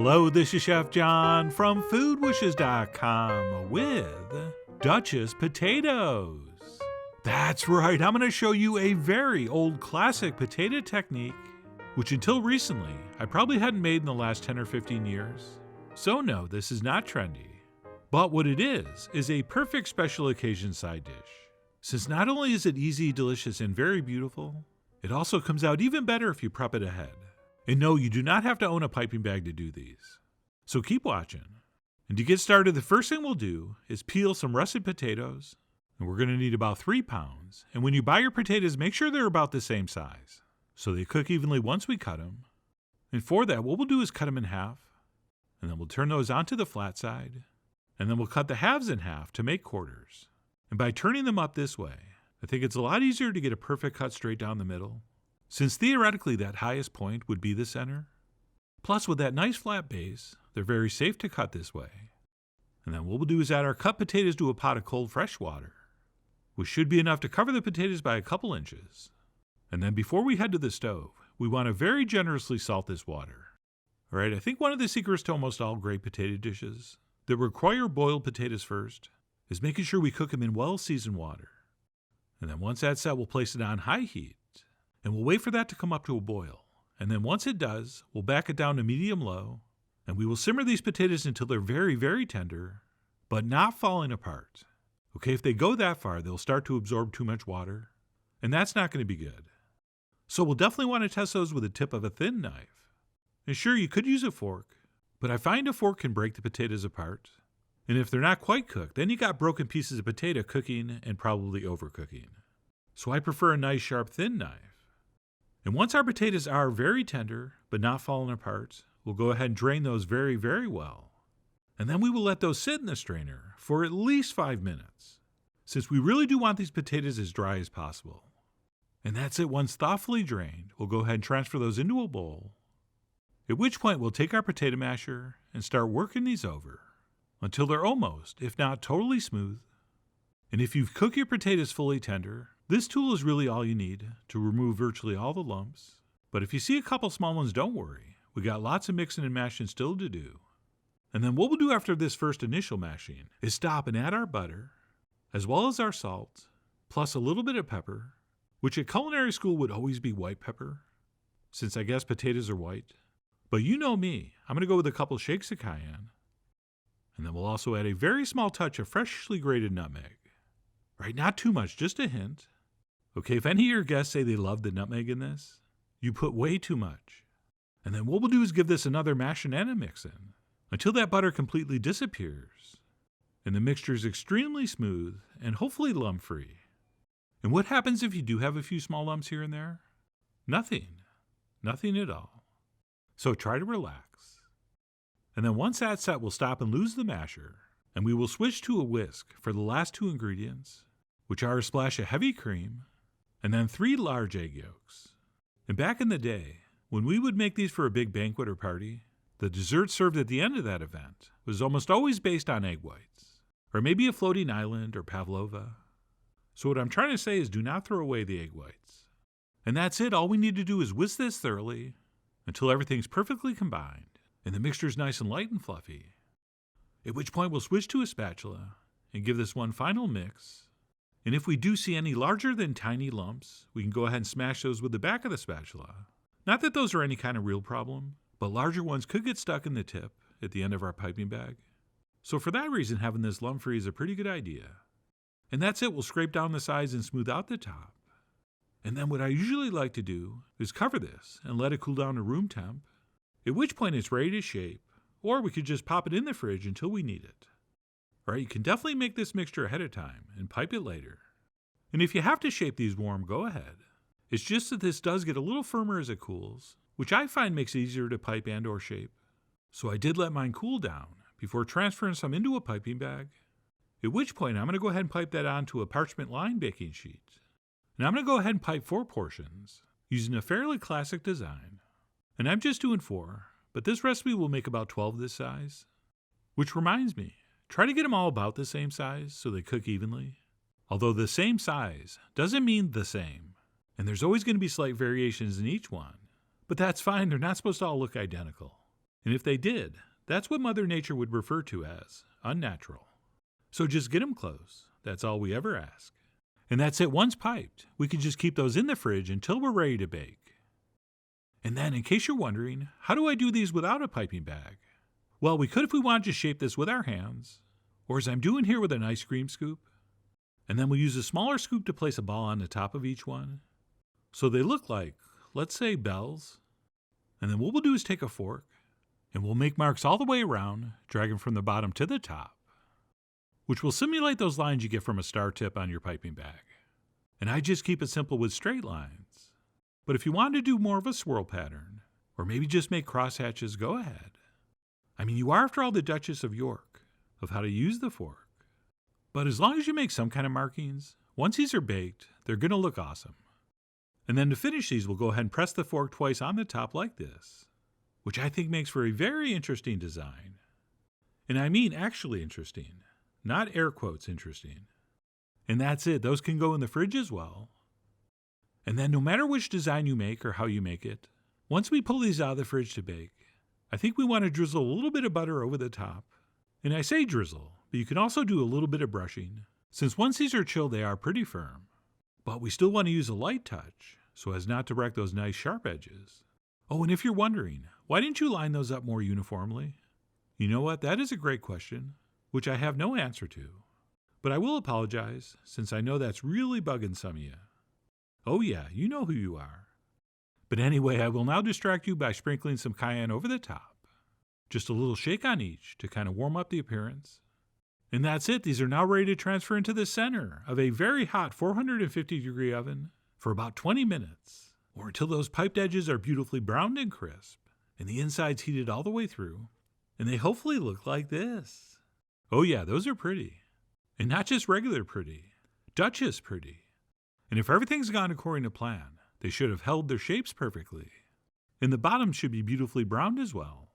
Hello, this is Chef John from foodwishes.com with Duchess potatoes. That's right, I'm going to show you a very old classic potato technique, which until recently I probably hadn't made in the last 10 or 15 years. So no, this is not trendy. But what it is a perfect special occasion side dish. Since not only is it easy, delicious, and very beautiful, it also comes out even better if you prep it ahead. And no, you do not have to own a piping bag to do these. So keep watching. And to get started, the first thing we'll do is peel some russet potatoes. And we're going to need about 3 pounds. And when you buy your potatoes, make sure they're about the same size, so they cook evenly once we cut them. And for that, what we'll do is cut them in half. And then we'll turn those onto the flat side. And then we'll cut the halves in half to make quarters. And by turning them up this way, I think it's a lot easier to get a perfect cut straight down the middle, since theoretically that highest point would be the center. Plus, with that nice flat base, they're very safe to cut this way. And then what we'll do is add our cut potatoes to a pot of cold fresh water, which should be enough to cover the potatoes by a couple inches. And then before we head to the stove, we want to very generously salt this water. All right, I think one of the secrets to almost all great potato dishes that require boiled potatoes first is making sure we cook them in well-seasoned water. And then once that's set, we'll place it on high heat. And we'll wait for that to come up to a boil. And then once it does, we'll back it down to medium-low. And we will simmer these potatoes until they're very, very tender, but not falling apart. Okay, if they go that far, they'll start to absorb too much water. And that's not going to be good. So we'll definitely want to test those with the tip of a thin knife. And sure, you could use a fork, but I find a fork can break the potatoes apart. And if they're not quite cooked, then you got broken pieces of potato cooking and probably overcooking. So I prefer a nice, sharp, thin knife. And once our potatoes are very tender, but not falling apart, we'll go ahead and drain those very, very well. And then we will let those sit in the strainer for at least 5 minutes, since we really do want these potatoes as dry as possible. And that's it. Once thoughtfully drained, we'll go ahead and transfer those into a bowl, at which point we'll take our potato masher and start working these over until they're almost, if not totally smooth. And if you've cooked your potatoes fully tender, this tool is really all you need to remove virtually all the lumps. But if you see a couple small ones, don't worry. We got lots of mixing and mashing still to do. And then what we'll do after this first initial mashing is stop and add our butter, as well as our salt, plus a little bit of pepper, which at culinary school would always be white pepper, since I guess potatoes are white. But you know me, I'm going to go with a couple shakes of cayenne. And then we'll also add a very small touch of freshly grated nutmeg. Right, not too much, just a hint. Okay, if any of your guests say they love the nutmeg in this, you put way too much. And then what we'll do is give this another mashing and a mixing until that butter completely disappears and the mixture is extremely smooth and hopefully lump-free. And what happens if you do have a few small lumps here and there? Nothing. Nothing at all. So try to relax. And then once that's set, we'll stop and lose the masher, and we will switch to a whisk for the last 2 ingredients, which are a splash of heavy cream, and then 3 large egg yolks. And back in the day, when we would make these for a big banquet or party, the dessert served at the end of that event was almost always based on egg whites, or maybe a floating island or pavlova. So what I'm trying to say is do not throw away the egg whites. And that's it. All we need to do is whisk this thoroughly until everything's perfectly combined and the mixture's nice and light and fluffy. At which point we'll switch to a spatula and give this one final mix. And if we do see any larger than tiny lumps, we can go ahead and smash those with the back of the spatula. Not that those are any kind of real problem, but larger ones could get stuck in the tip at the end of our piping bag. So for that reason, having this lump-free is a pretty good idea. And that's it. We'll scrape down the sides and smooth out the top. And then what I usually like to do is cover this and let it cool down to room temp, at which point it's ready to shape, or we could just pop it in the fridge until we need it. All right, you can definitely make this mixture ahead of time and pipe it later. And if you have to shape these warm, go ahead. It's just that this does get a little firmer as it cools, which I find makes it easier to pipe and or shape. So I did let mine cool down before transferring some into a piping bag, at which point I'm going to go ahead and pipe that onto a parchment-lined baking sheet. And I'm going to go ahead and pipe 4 portions using a fairly classic design. And I'm just doing 4, but this recipe will make about 12 this size. Which reminds me, try to get them all about the same size so they cook evenly. Although the same size doesn't mean the same, and there's always going to be slight variations in each one. But that's fine, they're not supposed to all look identical. And if they did, that's what Mother Nature would refer to as unnatural. So just get them close. That's all we ever ask. And that's it. Once piped, we can just keep those in the fridge until we're ready to bake. And then, in case you're wondering, how do I do these without a piping bag? Well, we could if we wanted to shape this with our hands, or as I'm doing here with an ice cream scoop. And then we'll use a smaller scoop to place a ball on the top of each one. So they look like, let's say, bells. And then what we'll do is take a fork, and we'll make marks all the way around, dragging from the bottom to the top, which will simulate those lines you get from a star tip on your piping bag. And I just keep it simple with straight lines. But if you want to do more of a swirl pattern, or maybe just make crosshatches, go ahead. I mean, you are, after all, the Duchess of York, of how to use the fork. But as long as you make some kind of markings, once these are baked, they're going to look awesome. And then to finish these, we'll go ahead and press the fork twice on the top like this, which I think makes for a very interesting design. And I mean actually interesting, not air quotes interesting. And that's it. Those can go in the fridge as well. And then no matter which design you make or how you make it, once we pull these out of the fridge to bake, I think we want to drizzle a little bit of butter over the top. And I say drizzle, but you can also do a little bit of brushing, since once these are chilled, they are pretty firm. But we still want to use a light touch, so as not to wreck those nice sharp edges. Oh, and if you're wondering, why didn't you line those up more uniformly? You know what? That is a great question, which I have no answer to. But I will apologize, since I know that's really bugging some of you. Oh yeah, you know who you are. But anyway, I will now distract you by sprinkling some cayenne over the top. Just a little shake on each to kind of warm up the appearance. And that's it. These are now ready to transfer into the center of a very hot 450-degree oven for about 20 minutes, or until those piped edges are beautifully browned and crisp, and the inside's heated all the way through, and they hopefully look like this. Oh yeah, those are pretty. And not just regular pretty, Duchess pretty. And if everything's gone according to plan, they should have held their shapes perfectly. And the bottom should be beautifully browned as well.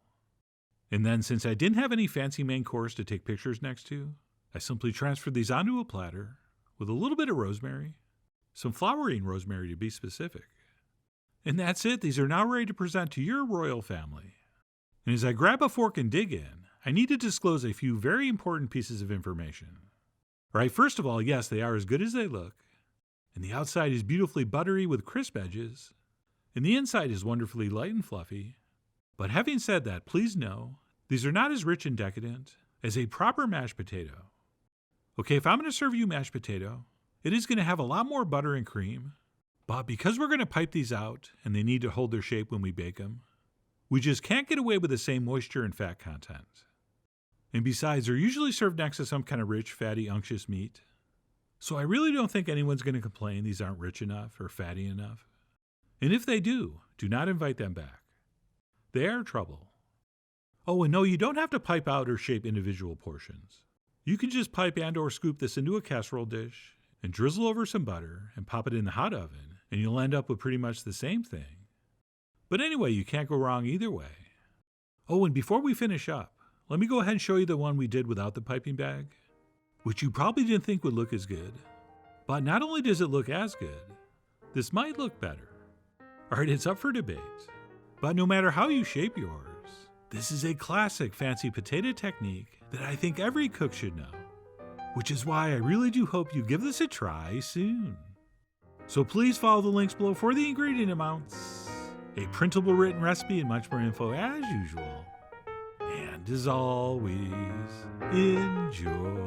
And then, since I didn't have any fancy main course to take pictures next to, I simply transferred these onto a platter with a little bit of rosemary, some flowering rosemary to be specific. And that's it. These are now ready to present to your royal family. And as I grab a fork and dig in, I need to disclose a few very important pieces of information. All right, first of all, yes, they are as good as they look. And the outside is beautifully buttery with crisp edges, and the inside is wonderfully light and fluffy. But having said that, please know, these are not as rich and decadent as a proper mashed potato. Okay, if I'm going to serve you mashed potato, it is going to have a lot more butter and cream, but because we're going to pipe these out and they need to hold their shape when we bake them, we just can't get away with the same moisture and fat content. And besides, they're usually served next to some kind of rich, fatty, unctuous meat. So I really don't think anyone's going to complain these aren't rich enough or fatty enough. And if they do not invite them back. They are trouble. Oh, and no, you don't have to pipe out or shape individual portions. You can just pipe and or scoop this into a casserole dish and drizzle over some butter and pop it in the hot oven, and you'll end up with pretty much the same thing. But anyway, you can't go wrong either way. Oh, and before we finish up, let me go ahead and show you the one we did without the piping bag, which you probably didn't think would look as good. But not only does it look as good, this might look better. All right, it's up for debate. But no matter how you shape yours, this is a classic fancy potato technique that I think every cook should know, which is why I really do hope you give this a try soon. So please follow the links below for the ingredient amounts, a printable written recipe, and much more info as usual. And as always, enjoy.